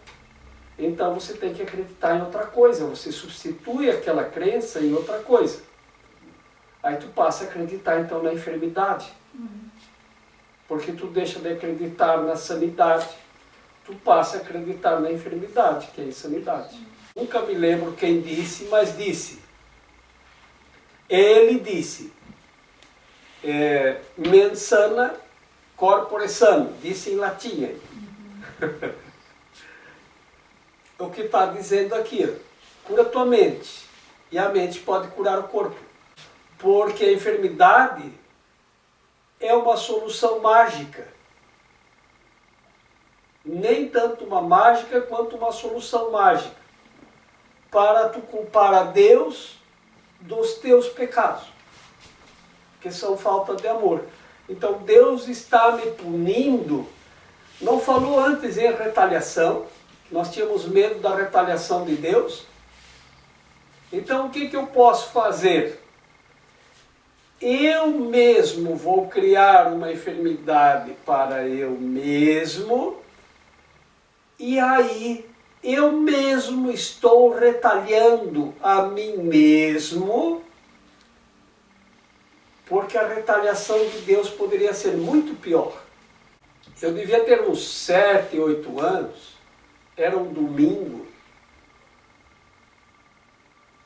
então você tem que acreditar em outra coisa. Você substitui aquela crença em outra coisa. Aí tu passa a acreditar então na enfermidade. Porque tu deixa de acreditar na sanidade. Tu passa a acreditar na enfermidade, que é a insanidade. Nunca me lembro quem disse, mas disse. Ele disse. Mens sana, corpore sano. Disse em latim. O que está dizendo aqui? Cura tua mente. E a mente pode curar o corpo. Porque a enfermidade é uma solução mágica. Nem tanto uma mágica quanto uma solução mágica. Para tu culpar a Deus dos teus pecados. Que são falta de amor. Então Deus está me punindo. Não falou antes em retaliação. Nós tínhamos medo da retaliação de Deus. Então o que eu posso fazer? Eu mesmo vou criar uma enfermidade para eu mesmo, e aí eu mesmo estou retaliando a mim mesmo, porque a retaliação de Deus poderia ser muito pior. Eu devia ter uns 7, 8 anos, era um domingo,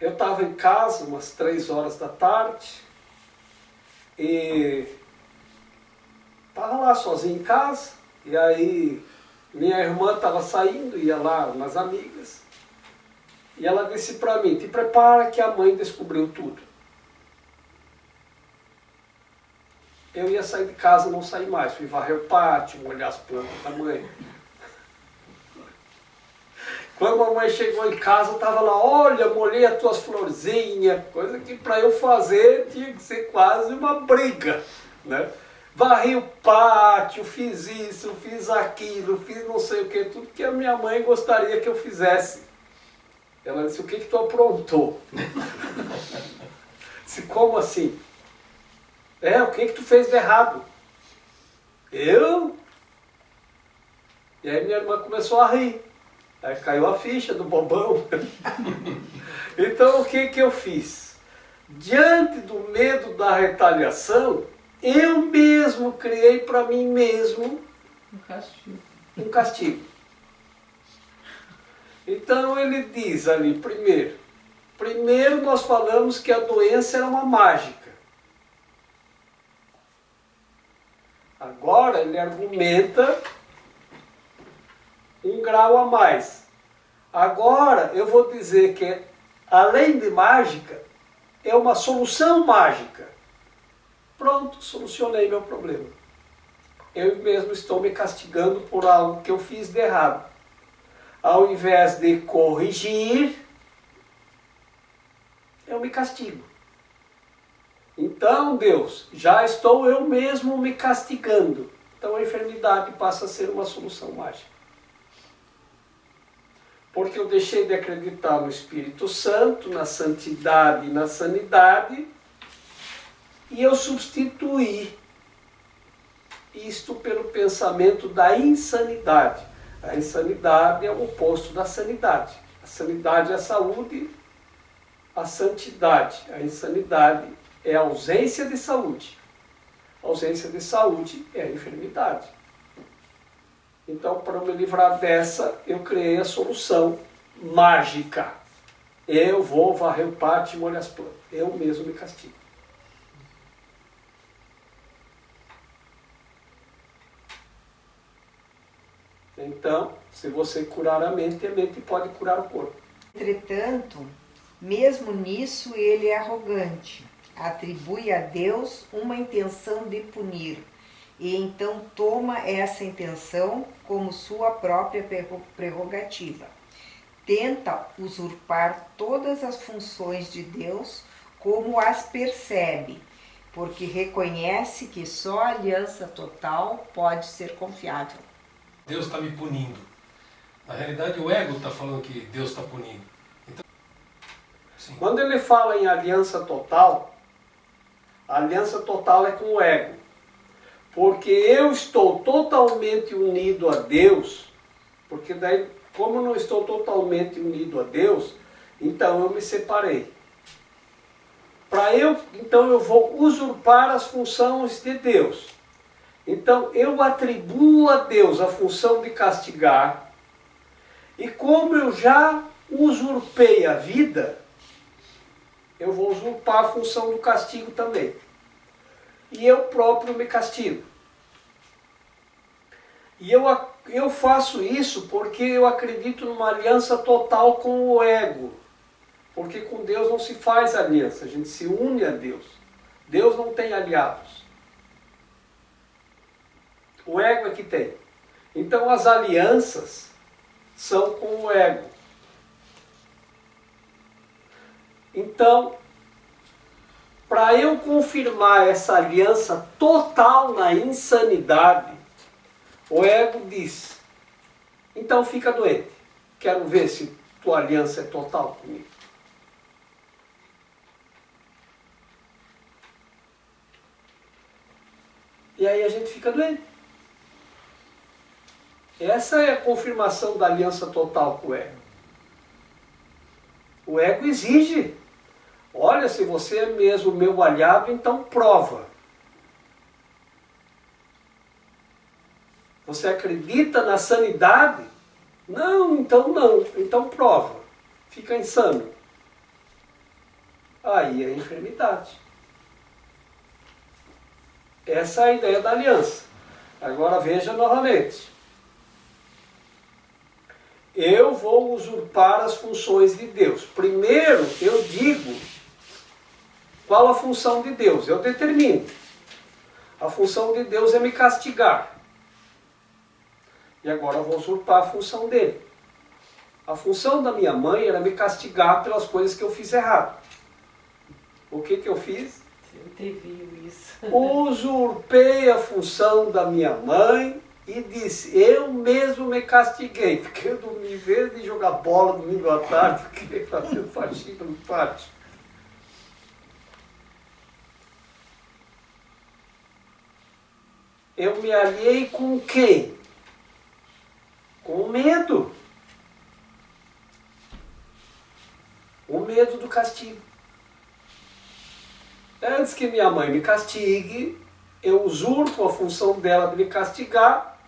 eu estava em casa umas 3 horas da tarde, e estava lá sozinho em casa, e aí minha irmã estava saindo, ia lá umas amigas, e ela disse para mim, te prepara que a mãe descobriu tudo. Eu ia sair de casa, não saí mais, fui varrer o pátio, molhar as plantas da mãe. Quando a mãe chegou em casa, eu estava lá, olha, molhei as tuas florzinhas, coisa que para eu fazer tinha que ser quase uma briga, né? Varri o pátio, fiz isso, fiz aquilo, fiz não sei o que, tudo que a minha mãe gostaria que eu fizesse. Ela disse, o que tu aprontou? Disse, como assim? O que tu fez de errado? Eu? E aí minha irmã começou a rir. Aí caiu a ficha do bobão. Então o que eu fiz? Diante do medo da retaliação, eu mesmo criei para mim mesmo um castigo. Então ele diz ali, primeiro nós falamos que a doença era uma mágica. Agora ele argumenta um grau a mais. Agora eu vou dizer que, além de mágica, é uma solução mágica. Pronto, solucionei meu problema. Eu mesmo estou me castigando por algo que eu fiz de errado. Ao invés de corrigir, eu me castigo. Então, Deus, já estou eu mesmo me castigando. Então a enfermidade passa a ser uma solução mágica. Porque eu deixei de acreditar no Espírito Santo, na santidade e na sanidade, e eu substituí isto pelo pensamento da insanidade. A insanidade é o oposto da sanidade. A sanidade é a saúde, a santidade. A insanidade é a ausência de saúde. A ausência de saúde é a enfermidade. Então, para me livrar dessa, eu criei a solução mágica. Eu vou varrer o pátio e molhar as plantas. Eu mesmo me castigo. Então, se você curar a mente pode curar o corpo. Entretanto, mesmo nisso ele é arrogante. Atribui a Deus uma intenção de punir. E então toma essa intenção como sua própria prerrogativa. tenta usurpar todas as funções de Deus como as percebe, porque reconhece que só a aliança total pode ser confiável. Deus está me punindo. Na realidade, o ego está falando que Deus está punindo. Então, sim. Quando ele fala em aliança total, a aliança total é com o ego. Porque eu estou totalmente unido a Deus, porque daí, como eu não estou totalmente unido a Deus, então eu me separei. Então eu vou usurpar as funções de Deus. Então eu atribuo a Deus a função de castigar, e como eu já usurpei a vida, eu vou usurpar a função do castigo também. E eu próprio me castigo. E eu faço isso porque eu acredito numa aliança total com o ego. Porque com Deus não se faz aliança, a gente se une a Deus. Deus não tem aliados. O ego é que tem. Então as alianças são com o ego. Então, para eu confirmar essa aliança total na insanidade, o ego diz: então fica doente. Quero ver se tua aliança é total comigo. E aí a gente fica doente. Essa é a confirmação da aliança total com o ego. O ego exige: olha, se você é mesmo meu aliado, então prova. Você acredita na sanidade? Não, então prova. Fica insano. Aí é enfermidade. Essa é a ideia da aliança. Agora veja novamente. Eu vou usurpar as funções de Deus. Primeiro eu digo qual a função de Deus. Eu determino. A função de Deus é me castigar. E agora eu vou usurpar a função dele. A função da minha mãe era me castigar pelas coisas que eu fiz errado. O que eu fiz? Sempre viu isso. Usurpei a função da minha mãe e disse: eu mesmo me castiguei, porque eu dormi, em vez de jogar bola domingo à tarde, eu queria fazer faxina no pátio. Eu me aliei com quem? Com o medo. O medo do castigo. Antes que minha mãe me castigue, eu usurpo a função dela de me castigar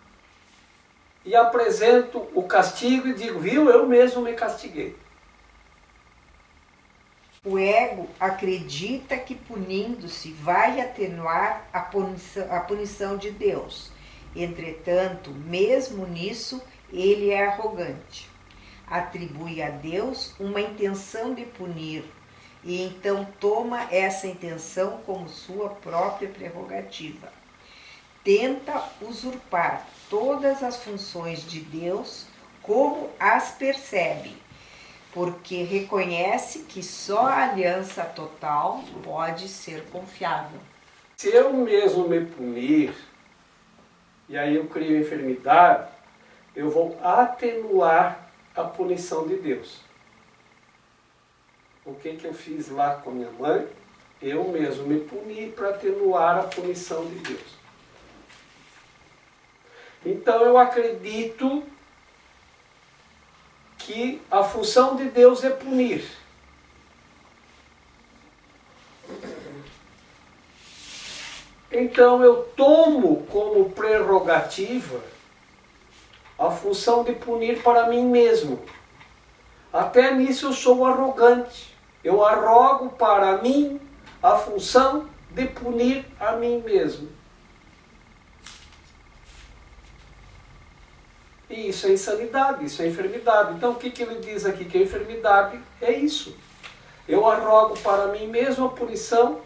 e apresento o castigo e digo: viu, eu mesmo me castiguei. O ego acredita que punindo-se vai atenuar a punição de Deus. Entretanto, mesmo nisso, ele é arrogante. Atribui a Deus uma intenção de punir e então toma essa intenção como sua própria prerrogativa. Tenta usurpar todas as funções de Deus como as percebe, porque reconhece que só a aliança total pode ser confiável. Se eu mesmo me punir, e aí eu crio enfermidade, eu vou atenuar a punição de Deus. O que eu fiz lá com minha mãe? Eu mesmo me puni para atenuar a punição de Deus. Então eu acredito que a função de Deus é punir. Então eu tomo como prerrogativa a função de punir para mim mesmo. Até nisso eu sou arrogante. Eu arrogo para mim a função de punir a mim mesmo. E isso é insanidade, isso é enfermidade. Então o que ele diz aqui? Que a enfermidade é isso. Eu arrogo para mim mesmo a punição,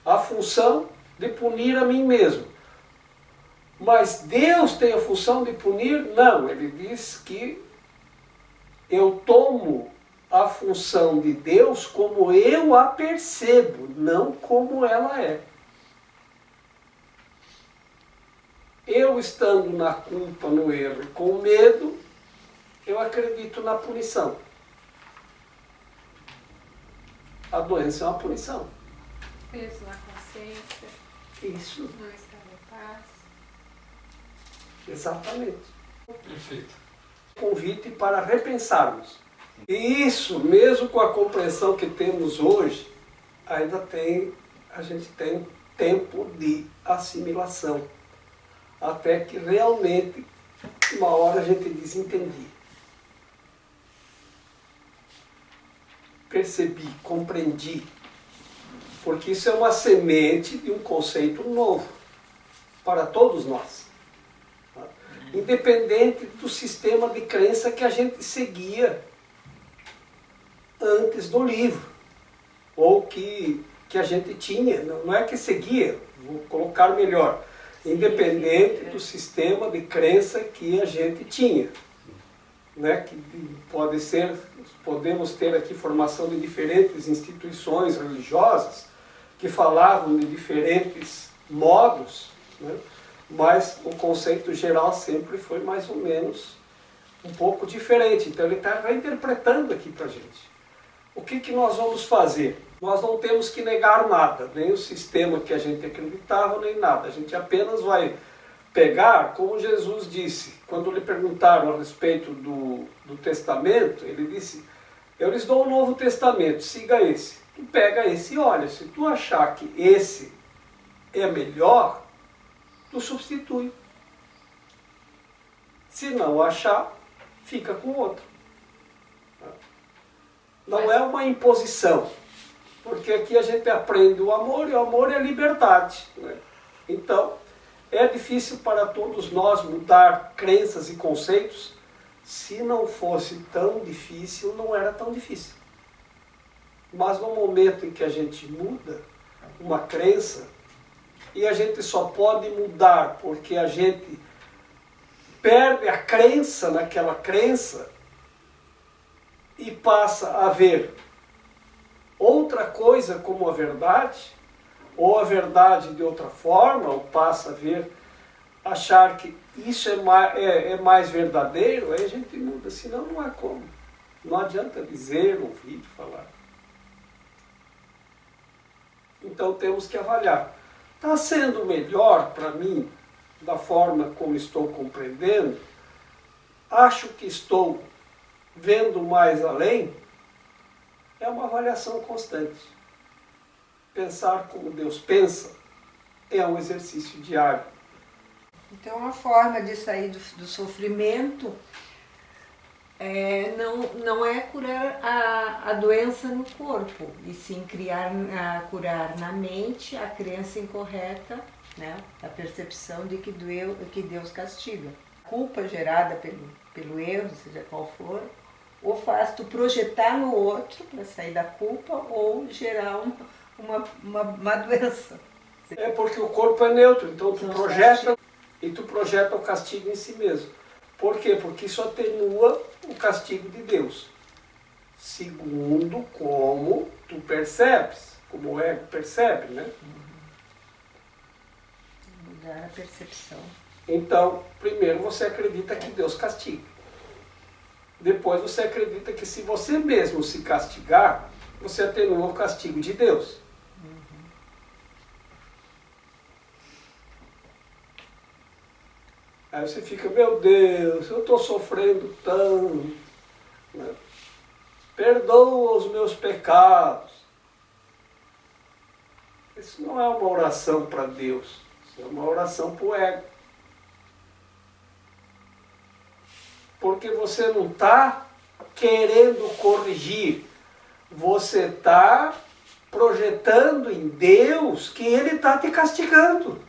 a função de punir a mim mesmo. Mas Deus tem a função de punir? Não, ele diz que eu tomo a função de Deus como eu a percebo, não como ela é. Eu estando na culpa, no erro, com medo, eu acredito na punição. A doença é uma punição. Peso na consciência, Isso, não estar em paz. exatamente. Perfeito. Convite para repensarmos. E isso, mesmo com a compreensão que temos hoje, ainda a gente tem tempo de assimilação. Até que realmente, uma hora a gente diz, entendi. Percebi, compreendi. Porque isso é uma semente de um conceito novo para todos nós. Independente do sistema de crença que a gente seguia antes do livro, ou que a gente tinha, não é que seguia, vou colocar melhor, independente do sistema de crença que a gente tinha. Né? Que podemos ter aqui formação de diferentes instituições religiosas que falavam de diferentes modos, né? Mas o conceito geral sempre foi mais ou menos um pouco diferente. Então ele está reinterpretando aqui para a gente. O que nós vamos fazer? Nós não temos que negar nada, nem o sistema que a gente acreditava, nem nada. A gente apenas vai pegar, como Jesus disse, quando lhe perguntaram a respeito do testamento, ele disse, eu lhes dou um novo testamento, siga esse. Tu pega esse e olha, se tu achar que esse é melhor, tu substitui. Se não achar, fica com o outro. Não é uma imposição, porque aqui a gente aprende o amor, e o amor é a liberdade. Né? Então, é difícil para todos nós mudar crenças e conceitos. Se não fosse tão difícil, não era tão difícil. Mas no momento em que a gente muda uma crença, e a gente só pode mudar porque a gente perde a crença naquela crença e passa a ver outra coisa como a verdade, ou a verdade de outra forma, ou passa a ver, achar que isso é mais verdadeiro, aí a gente muda, senão não há como. Não adianta dizer, ouvir, falar. Então temos que avaliar. Está sendo melhor para mim, da forma como estou compreendendo? Acho que estou vendo mais além? É uma avaliação constante. Pensar como Deus pensa é um exercício diário. Então, a forma de sair do sofrimento não é curar a doença no corpo, e sim curar na mente a crença incorreta, né? A percepção de que Deus castiga. A culpa gerada pelo erro, seja qual for, ou faz tu projetar no outro para sair da culpa, ou gerar uma doença. É porque o corpo é neutro, então tu projeta o castigo em si mesmo. Por quê? Porque isso atenua o castigo de Deus. Segundo como tu percebes, como o ego percebe, né? Mudar a percepção. Então, primeiro você acredita que Deus castiga. Depois você acredita que se você mesmo se castigar, você atenua o castigo de Deus. Aí você fica, meu Deus, eu estou sofrendo tanto, né? Perdoa os meus pecados. Isso não é uma oração para Deus, isso é uma oração para o ego. Porque você não está querendo corrigir, você está projetando em Deus que Ele está te castigando.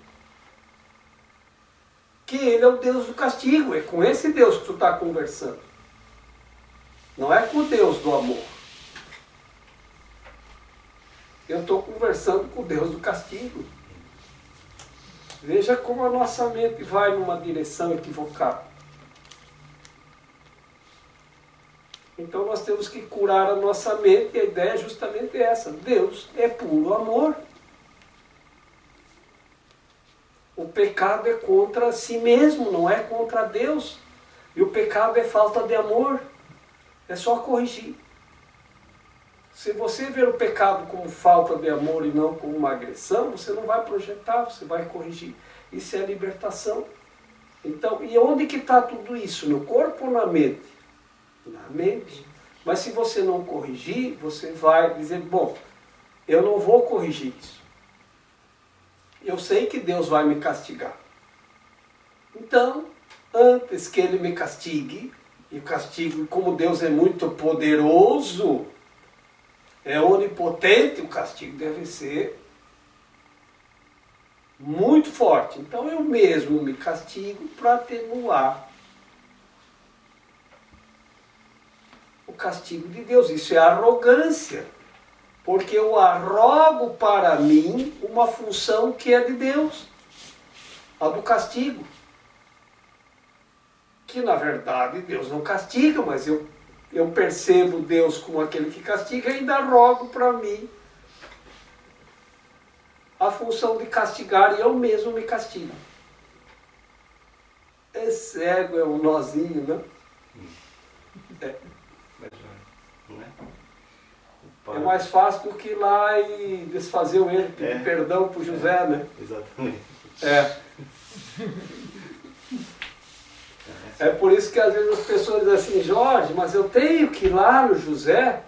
Que Ele é o Deus do castigo, é com esse Deus que tu está conversando. Não é com o Deus do amor. Eu estou conversando com o Deus do castigo. Veja como a nossa mente vai numa direção equivocada. Então nós temos que curar a nossa mente, e a ideia é justamente essa. Deus é puro amor. O pecado é contra si mesmo, não é contra Deus. E o pecado é falta de amor. É só corrigir. Se você ver o pecado como falta de amor e não como uma agressão, você não vai projetar, você vai corrigir. Isso é libertação. Então, e onde que está tudo isso? No corpo ou na mente? Na mente. Mas se você não corrigir, você vai dizer, bom, eu não vou corrigir isso. Eu sei que Deus vai me castigar. Então, antes que Ele me castigue, e o castigo, como Deus é muito poderoso, é onipotente, o castigo deve ser muito forte. Então eu mesmo me castigo para atenuar o castigo de Deus. Isso é arrogância, porque eu arrogo para mim uma função que é de Deus, a do castigo. Que na verdade Deus não castiga, mas eu percebo Deus como aquele que castiga e ainda arrogo para mim a função de castigar, e eu mesmo me castigo. É cego, é um nozinho, né? É. É mais fácil do que ir lá e desfazer o erro, pedir perdão para o José, né? Exatamente. É por isso que às vezes as pessoas dizem assim, Jorge, mas eu tenho que ir lá no José,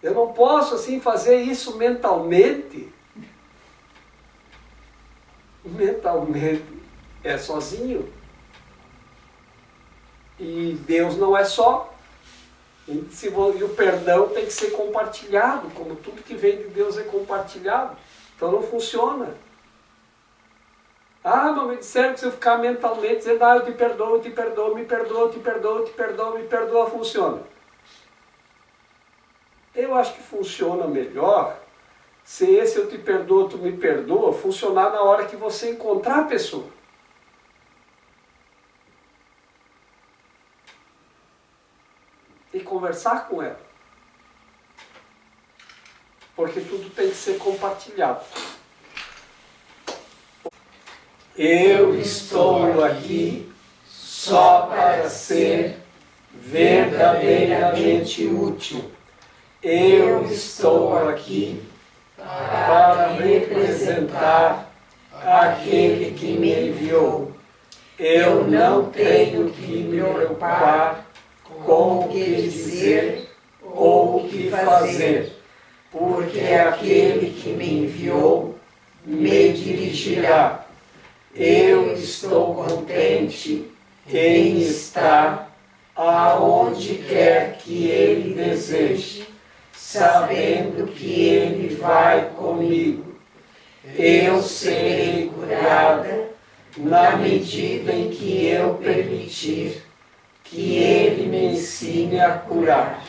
eu não posso assim fazer isso mentalmente. Mentalmente é sozinho. E Deus não é só. E o perdão tem que ser compartilhado, como tudo que vem de Deus é compartilhado. Então não funciona. Ah, mas me disseram que se eu ficar mentalmente dizendo, eu te perdoo, eu te perdoo, me perdoo, eu te perdoo, eu te perdoo, me perdoa, funciona. Eu acho que funciona melhor se esse eu te perdoo, tu me perdoa, funcionar na hora que você encontrar a pessoa. E conversar com ela. Porque tudo tem que ser compartilhado. Eu estou aqui só para ser verdadeiramente útil. Eu estou aqui para representar aquele que me enviou. Eu não tenho que me preocupar com o que dizer ou o que fazer, porque aquele que me enviou me dirigirá. Eu estou contente em estar aonde quer que Ele deseje, sabendo que Ele vai comigo. Eu serei curada na medida em que eu permitir que Ele me ensine a curar.